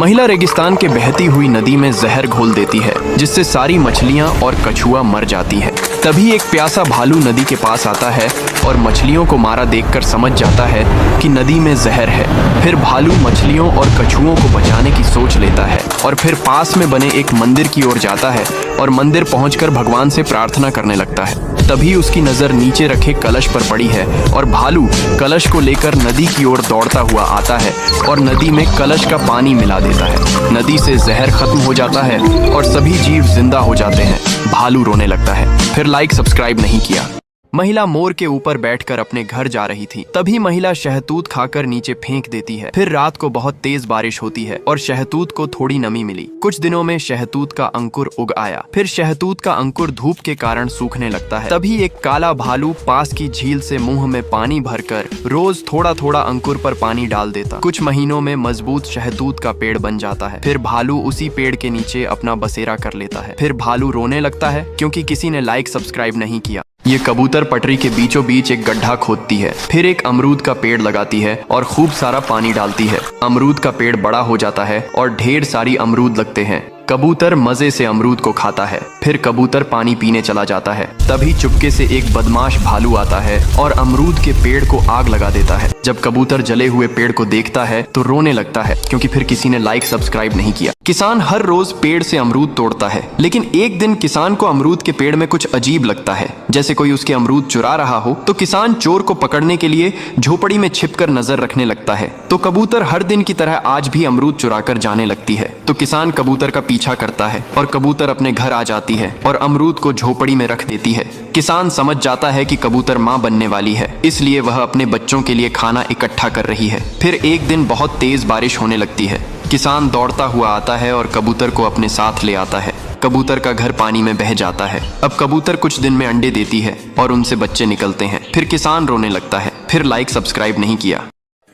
महिला रेगिस्तान के बहती हुई नदी में जहर घोल देती है, जिससे सारी मछलियां और कछुआ मर जाती है। तभी एक प्यासा भालू नदी के पास आता है और मछलियों को मारा देखकर समझ जाता है कि नदी में जहर है। फिर भालू मछलियों और कछुओं को बचाने की सोच लेता है और फिर पास में बने एक मंदिर की ओर जाता है और मंदिर पहुंचकर भगवान से प्रार्थना करने लगता है। तभी उसकी नजर नीचे रखे कलश पर पड़ी है और भालू कलश को लेकर नदी की ओर दौड़ता हुआ आता है और नदी में कलश का पानी मिला देता है। नदी से जहर खत्म हो जाता है और सभी जीव जिंदा हो जाते हैं। भालू रोने लगता है। फिर लाइक सब्सक्राइब नहीं किया। महिला मोर के ऊपर बैठकर अपने घर जा रही थी। तभी महिला शहतूत खाकर नीचे फेंक देती है। फिर रात को बहुत तेज बारिश होती है और शहतूत को थोड़ी नमी मिली। कुछ दिनों में शहतूत का अंकुर उग आया। फिर शहतूत का अंकुर धूप के कारण सूखने लगता है। तभी एक काला भालू पास की झील से मुंह में पानी भरकर रोज थोड़ा थोड़ा अंकुर पर पानी डाल देता। कुछ महीनों में मजबूत शहतूत का पेड़ बन जाता है। फिर भालू उसी पेड़ के नीचे अपना बसेरा कर लेता है। फिर भालू रोने लगता है क्योंकि किसी ने लाइक सब्सक्राइब नहीं किया। ये कबूतर पटरी के बीचों बीच एक गड्ढा खोदती है। फिर एक अमरूद का पेड़ लगाती है और खूब सारा पानी डालती है। अमरूद का पेड़ बड़ा हो जाता है और ढेर सारी अमरूद लगते हैं। कबूतर मजे से अमरूद को खाता है। फिर कबूतर पानी पीने चला जाता है। तभी चुपके से एक बदमाश भालू आता है और अमरूद के पेड़ को आग लगा देता है। जब कबूतर जले हुए पेड़ को देखता है तो रोने लगता है क्योंकि फिर किसी ने लाइक सब्सक्राइब नहीं किया। किसान हर रोज पेड़ से अमरूद तोड़ता है, लेकिन एक दिन किसान को अमरूद के पेड़ में कुछ अजीब लगता है, जैसे कोई उसके अमरूद चुरा रहा हो। तो किसान चोर को पकड़ने के लिए झोपड़ी में छिपकर नजर रखने लगता है। तो कबूतर हर दिन की तरह आज भी अमरूद चुराकर जाने लगती है। तो किसान कबूतर का पीछा करता है और कबूतर अपने घर आ जाती है और अमरूद को झोपड़ी में रख देती है। किसान समझ जाता है कि कबूतर मां बनने वाली है, इसलिए वह अपने बच्चों के लिए खाना इकट्ठा कर रही है। फिर एक दिन बहुत तेज बारिश होने लगती है। किसान दौड़ता हुआ आता है और कबूतर को अपने साथ ले आता है। कबूतर का घर पानी में बह जाता है। अब कबूतर कुछ दिन में अंडे देती है और उनसे बच्चे निकलते हैं। फिर किसान रोने लगता है। फिर लाइक सब्सक्राइब नहीं किया।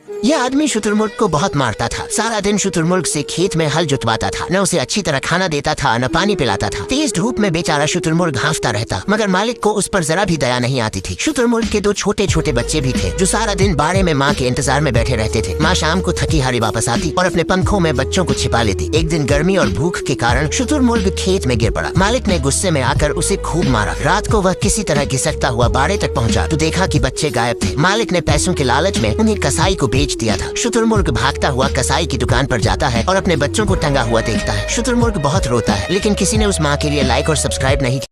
यह आदमी शुतुरमुर्ग को बहुत मारता था। सारा दिन शुतुरमुर्ग से खेत में हल जुतवाता था। न उसे अच्छी तरह खाना देता था, न पानी पिलाता था। तेज धूप में बेचारा शुतुरमुर्ग हांफता रहता, मगर मालिक को उस पर जरा भी दया नहीं आती थी। शुतुरमुर्ग के 2 छोटे छोटे बच्चे भी थे, जो सारा दिन बाड़े में माँ के इंतजार में बैठे रहते थे। माँ शाम को थकी हारी वापस आती और अपने पंखों में बच्चों को छिपा लेती। एक दिन गर्मी और भूख के कारण शुतुरमुर्ग खेत में गिर पड़ा। मालिक ने गुस्से में आकर उसे खूब मारा। रात को वह किसी तरह घिसकता हुआ बाड़े तक पहुँचा तो देखा कि बच्चे गायब थे। मालिक ने पैसों के लालच में उन्हें कसाई को बेच दिया था। शुतुरमुर्ग भागता हुआ कसाई की दुकान पर जाता है और अपने बच्चों को टंगा हुआ देखता है। शुतुरमुर्ग बहुत रोता है, लेकिन किसी ने उस माँ के लिए लाइक और सब्सक्राइब नहीं किया।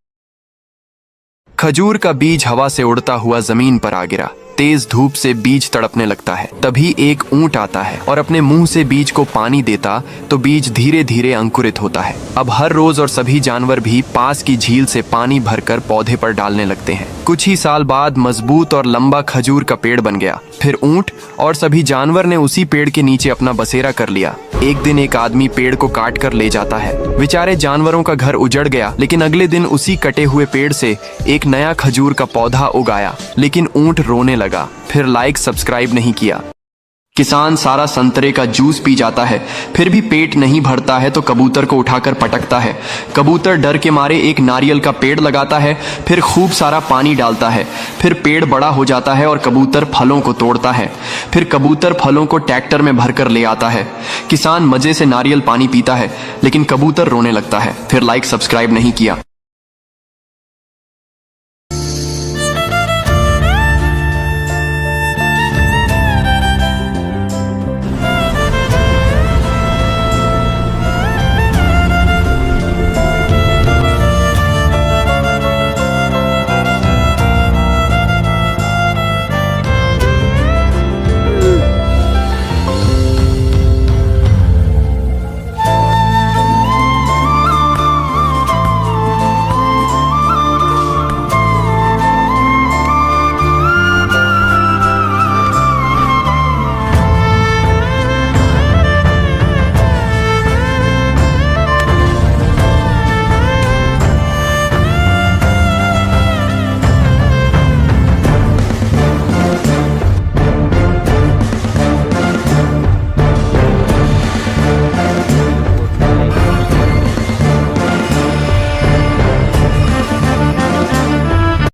खजूर का बीज हवा से उड़ता हुआ जमीन पर आ गिरा। तेज धूप से बीज तड़पने लगता है। तभी एक ऊंट आता है और अपने मुंह से बीज को पानी देता तो बीज धीरे धीरे अंकुरित होता है। अब हर रोज और सभी जानवर भी पास की झील से पानी भरकर पौधे पर डालने लगते हैं। कुछ ही साल बाद मजबूत और लंबा खजूर का पेड़ बन गया। फिर ऊंट और सभी जानवर ने उसी पेड़ के नीचे अपना बसेरा कर लिया। एक दिन एक आदमी पेड़ को काट कर ले जाता है। बेचारे जानवरों का घर उजड़ गया, लेकिन अगले दिन उसी कटे हुए पेड़ से एक नया खजूर का पौधा उगाया। लेकिन ऊंट रोने लगा। फिर लाइक सब्सक्राइब नहीं किया। किसान सारा संतरे का जूस पी जाता है, फिर भी पेट नहीं भरता है तो कबूतर को उठाकर पटकता है। कबूतर डर के मारे एक नारियल का पेड़ लगाता है, फिर खूब सारा पानी डालता है। फिर पेड़ बड़ा हो जाता है और कबूतर फलों को तोड़ता है। फिर कबूतर फलों को ट्रैक्टर में भरकर ले आता है। किसान मजे से नारियल पानी पीता है, लेकिन कबूतर रोने लगता है। फिर लाइक सब्सक्राइब नहीं किया।